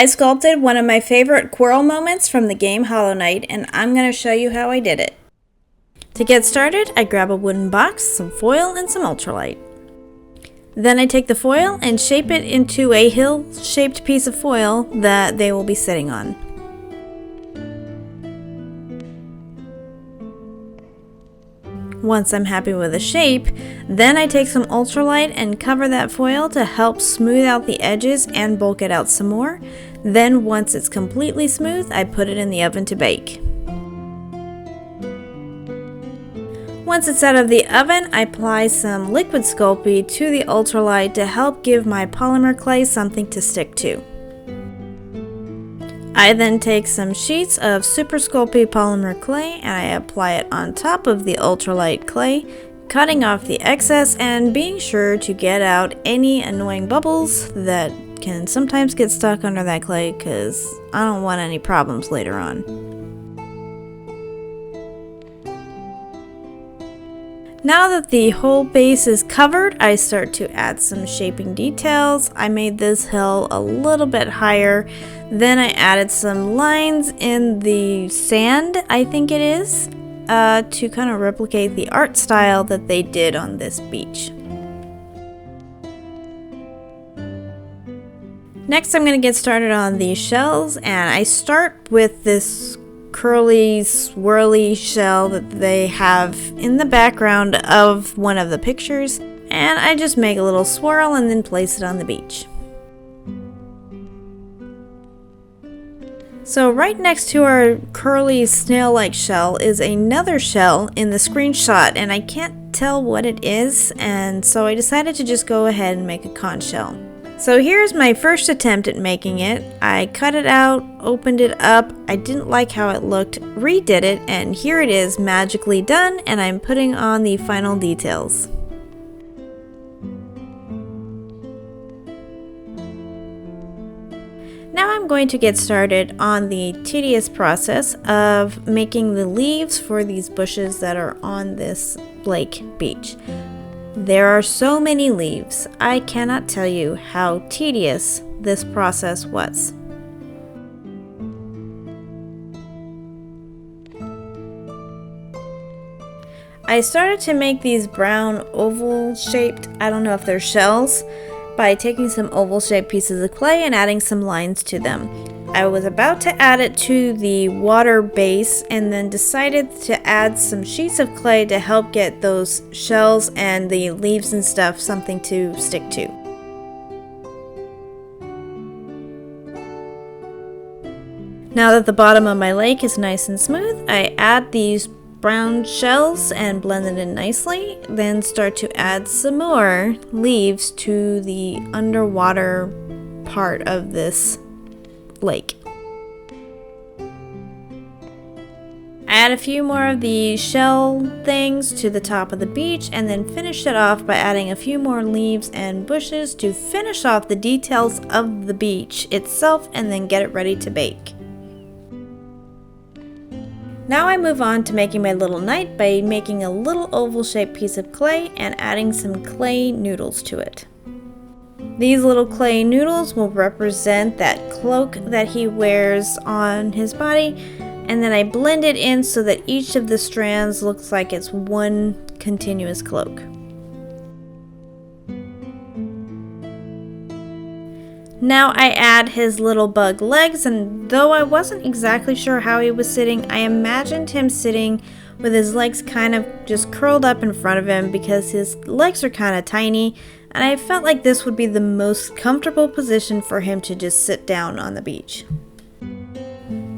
I sculpted one of my favorite Quirrel moments from the game Hollow Knight, and I'm going to show you how I did it. To get started, I grab a wooden box, some foil, and some ultralight. Then I take the foil and shape it into a hill-shaped piece of foil that they will be sitting on. Once I'm happy with the shape, then I take some ultralight and cover that foil to help smooth out the edges and bulk it out some more. Then once it's completely smooth, I put it in the oven to bake. Once it's out of the oven, I apply some liquid Sculpey to the ultralight to help give my polymer clay something to stick to. I then take some sheets of Super Sculpey polymer clay and I apply it on top of the ultralight clay, cutting off the excess and being sure to get out any annoying bubbles that can sometimes get stuck under that clay because I don't want any problems later on. Now that the whole base is covered, I start to add some shaping details. I made this hill a little bit higher. Then I added some lines in the sand, I think it is, to kind of replicate the art style that they did on this beach. Next, I'm going to get started on these shells, and I start with this curly, swirly shell that they have in the background of one of the pictures, and I just make a little swirl and then place it on the beach. So right next to our curly snail-like shell is another shell in the screenshot, and I can't tell what it is, and so I decided to just go ahead and make a conch shell. So here's my first attempt at making it. I cut it out, opened it up, I didn't like how it looked, redid it, and here it is magically done, and I'm putting on the final details. Now I'm going to get started on the tedious process of making the leaves for these bushes that are on this lake beach. There are so many leaves, I cannot tell you how tedious this process was. I started to make these brown oval shaped, I don't know if they're shells, by taking some oval shaped pieces of clay and adding some lines to them. I was about to add it to the water base and then decided to add some sheets of clay to help get those shells and the leaves and stuff something to stick to. Now that the bottom of my lake is nice and smooth, I add these brown shells and blend it in nicely, then start to add some more leaves to the underwater part of this lake. I add a few more of the shell things to the top of the beach and then finish it off by adding a few more leaves and bushes to finish off the details of the beach itself and then get it ready to bake. Now I move on to making my little knight by making a little oval shaped piece of clay and adding some clay noodles to it. These little clay noodles will represent that cloak that he wears on his body, and then I blend it in so that each of the strands looks like it's one continuous cloak. Now I add his little bug legs, and though I wasn't exactly sure how he was sitting, I imagined him sitting with his legs kind of just curled up in front of him because his legs are kind of tiny, and I felt like this would be the most comfortable position for him to just sit down on the beach.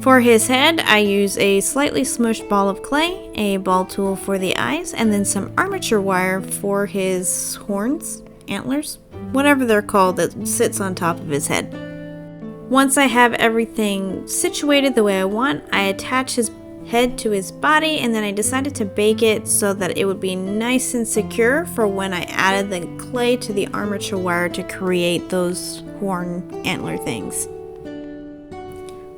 For his head, I use a slightly smushed ball of clay, a ball tool for the eyes, and then some armature wire for his horns, antlers, whatever they're called that sits on top of his head. Once I have everything situated the way I want, I attach his head to his body and then I decided to bake it so that it would be nice and secure for when I added the clay to the armature wire to create those horn antler things.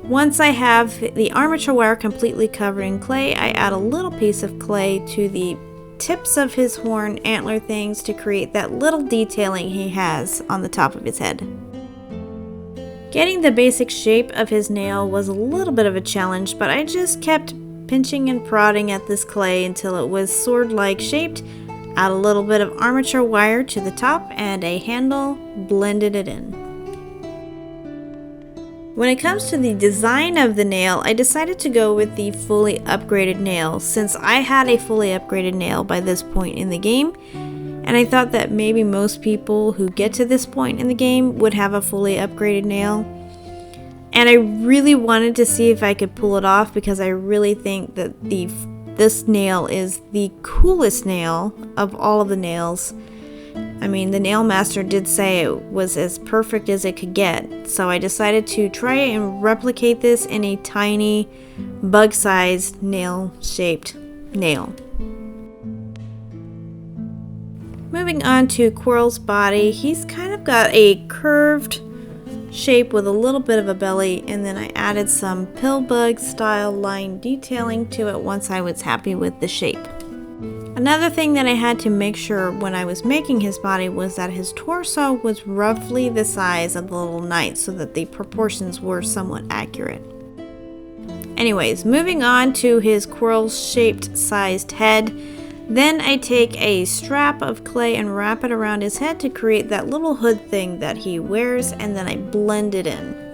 Once I have the armature wire completely covered in clay, I add a little piece of clay to the tips of his horn antler things to create that little detailing he has on the top of his head. Getting the basic shape of his nail was a little bit of a challenge, but I just kept pinching and prodding at this clay until it was sword-like shaped. Add a little bit of armature wire to the top and a handle, blended it in. When it comes to the design of the nail, I decided to go with the fully upgraded nail since I had a fully upgraded nail by this point in the game, and I thought that maybe most people who get to this point in the game would have a fully upgraded nail. And I really wanted to see if I could pull it off because I really think that this nail is the coolest nail of all of the nails. I mean, the nail master did say it was as perfect as it could get, so I decided to try and replicate this in a tiny bug-sized nail-shaped nail. Moving on to Quirrel's body, he's kind of got a curved shape with a little bit of a belly, and then I added some pill bug style line detailing to it once I was happy with the shape. Another thing that I had to make sure when I was making his body was that his torso was roughly the size of the little knight so that the proportions were somewhat accurate. Anyways, moving on to his Quirrel shaped sized head. Then I take a strap of clay and wrap it around his head to create that little hood thing that he wears, and then I blend it in.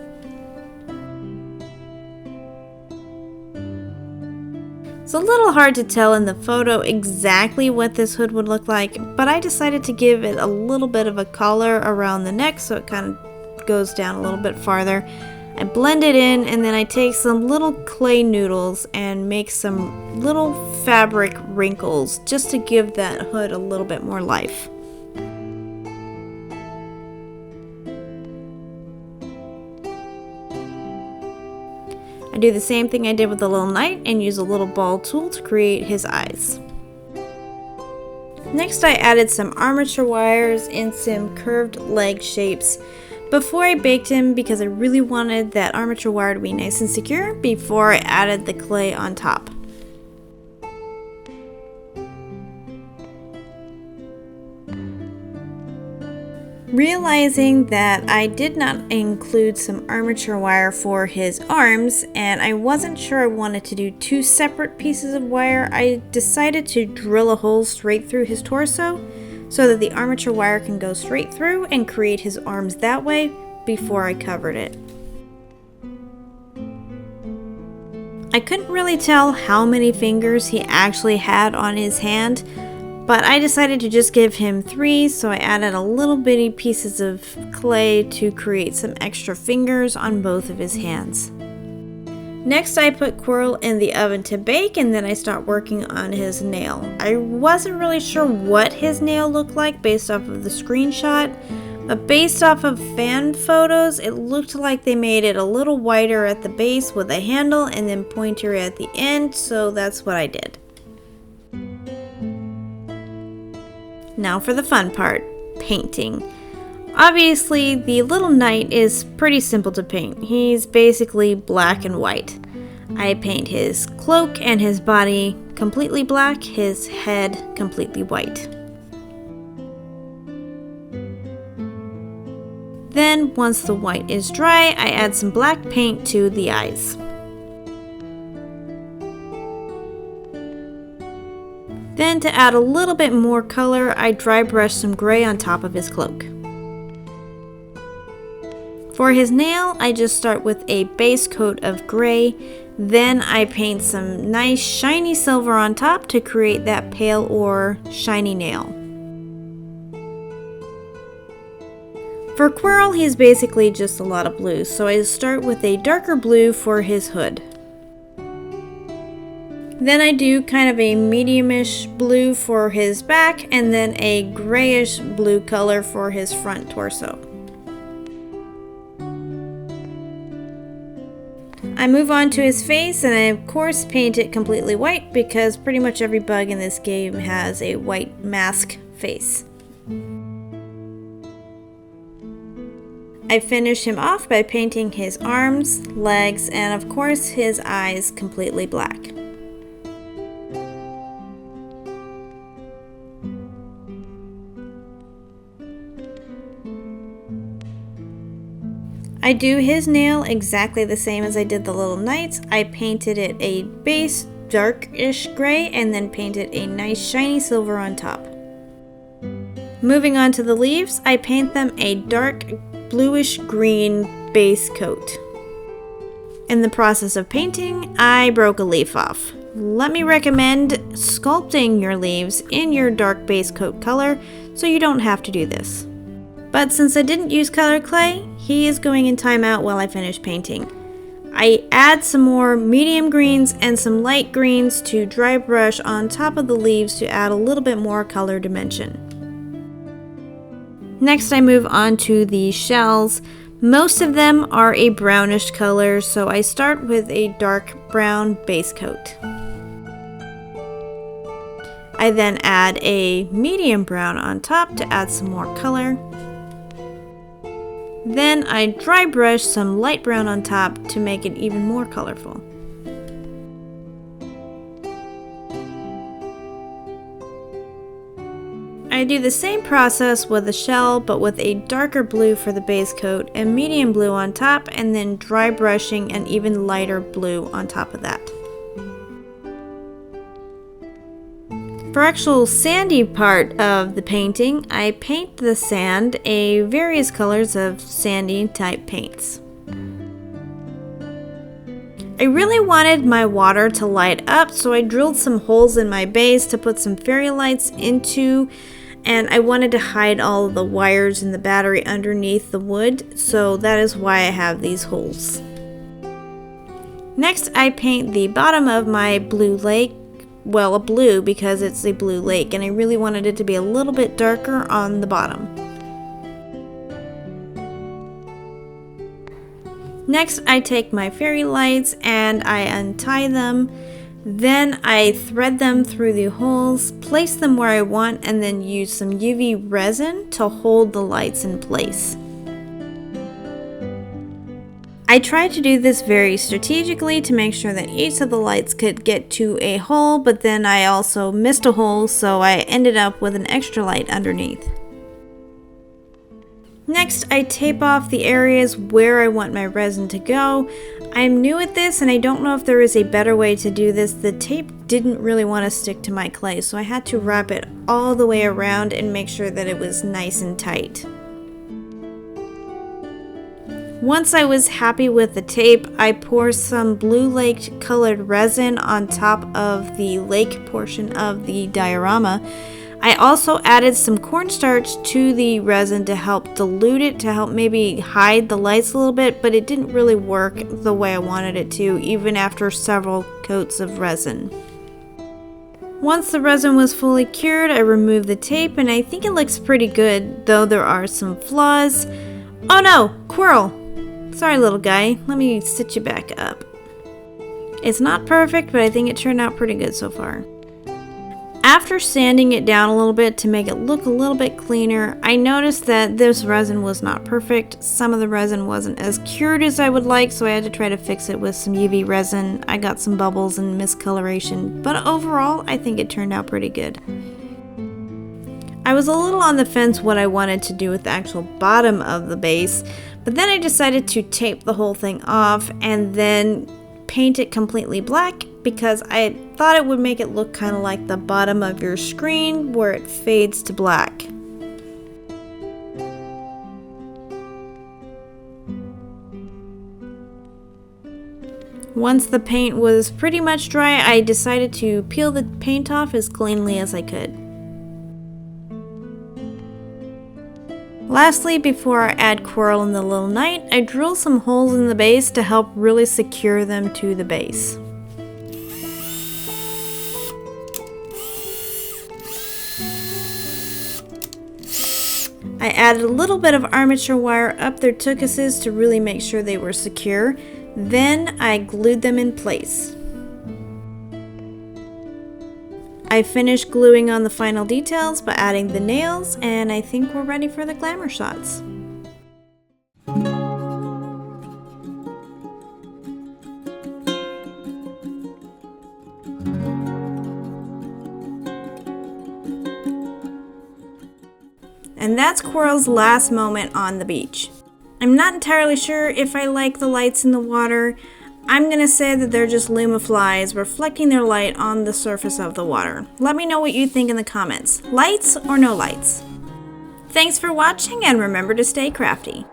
It's a little hard to tell in the photo exactly what this hood would look like, but I decided to give it a little bit of a collar around the neck so it kind of goes down a little bit farther. I blend it in, and then I take some little clay noodles and make some little fabric wrinkles just to give that hood a little bit more life. I do the same thing I did with the little knight and use a little ball tool to create his eyes. Next, I added some armature wires and some curved leg shapes before I baked him because I really wanted that armature wire to be nice and secure before I added the clay on top. Realizing that I did not include some armature wire for his arms and I wasn't sure I wanted to do two separate pieces of wire, I decided to drill a hole straight through his torso so that the armature wire can go straight through and create his arms that way before I covered it. I couldn't really tell how many fingers he actually had on his hand, but I decided to just give him 3, so I added a little bitty pieces of clay to create some extra fingers on both of his hands. Next, I put Quirrel in the oven to bake, and then I start working on his nail. I wasn't really sure what his nail looked like based off of the screenshot, but based off of fan photos, it looked like they made it a little wider at the base with a handle and then pointier at the end, so that's what I did. Now for the fun part, painting. Obviously, the little knight is pretty simple to paint. He's basically black and white. I paint his cloak and his body completely black, his head completely white. Then, once the white is dry, I add some black paint to the eyes. Then, to add a little bit more color, I dry brush some gray on top of his cloak. For his nail, I just start with a base coat of gray, then I paint some nice shiny silver on top to create that pale or shiny nail. For Quirrel, he's basically just a lot of blue, so I start with a darker blue for his hood. Then I do kind of a medium-ish blue for his back, and then a grayish blue color for his front torso. I move on to his face, and I of course paint it completely white because pretty much every bug in this game has a white mask face. I finish him off by painting his arms, legs, and of course his eyes completely black. I do his nail exactly the same as I did the little knights. I painted it a base darkish gray and then painted a nice shiny silver on top. Moving on to the leaves, I paint them a dark bluish green base coat. In the process of painting, I broke a leaf off. Let me recommend sculpting your leaves in your dark base coat color so you don't have to do this. But since I didn't use color clay, he is going in timeout while I finish painting. I add some more medium greens and some light greens to dry brush on top of the leaves to add a little bit more color dimension. Next I move on to the shells. Most of them are a brownish color, so I start with a dark brown base coat. I then add a medium brown on top to add some more color. Then I dry brush some light brown on top to make it even more colorful. I do the same process with the shell, but with a darker blue for the base coat and medium blue on top, and then dry brushing an even lighter blue on top of that. For actual sandy part of the painting, I paint the sand a various colors of sandy type paints. I really wanted my water to light up, so I drilled some holes in my base to put some fairy lights into, and I wanted to hide all of the wires and the battery underneath the wood, so that is why I have these holes. Next, I paint the bottom of my blue lake. Well, a blue because it's a blue lake, and I really wanted it to be a little bit darker on the bottom. Next, I take my fairy lights and I untie them. Then I thread them through the holes, place them where I want, and then use some UV resin to hold the lights in place. I tried to do this very strategically to make sure that each of the lights could get to a hole, but then I also missed a hole, so I ended up with an extra light underneath. Next, I tape off the areas where I want my resin to go. I'm new at this and I don't know if there is a better way to do this. The tape didn't really want to stick to my clay, so I had to wrap it all the way around and make sure that it was nice and tight. Once I was happy with the tape, I poured some blue lake colored resin on top of the lake portion of the diorama. I also added some cornstarch to the resin to help dilute it, to help maybe hide the lights a little bit, but it didn't really work the way I wanted it to, even after several coats of resin. Once the resin was fully cured, I removed the tape, and I think it looks pretty good, though there are some flaws. Oh no, Quirrel! Sorry, little guy. Let me stitch you back up. It's not perfect, but I think it turned out pretty good so far. After sanding it down a little bit to make it look a little bit cleaner, I noticed that this resin was not perfect. Some of the resin wasn't as cured as I would like, so I had to try to fix it with some UV resin. I got some bubbles and miscoloration, but overall, I think it turned out pretty good. I was a little on the fence what I wanted to do with the actual bottom of the base, but then I decided to tape the whole thing off and then paint it completely black because I thought it would make it look kind of like the bottom of your screen where it fades to black. Once the paint was pretty much dry, I decided to peel the paint off as cleanly as I could. Lastly, before I add Quirrel and the little knight, I drill some holes in the base to help really secure them to the base. I added a little bit of armature wire up their tuchuses to really make sure they were secure. Then I glued them in place. I finished gluing on the final details by adding the nails, and I think we're ready for the glamour shots. And that's Quirrel's last moment on the beach. I'm not entirely sure if I like the lights in the water. I'm gonna say that they're just lumaflies reflecting their light on the surface of the water. Let me know what you think in the comments. Lights or no lights? Thanks for watching, and remember to stay crafty.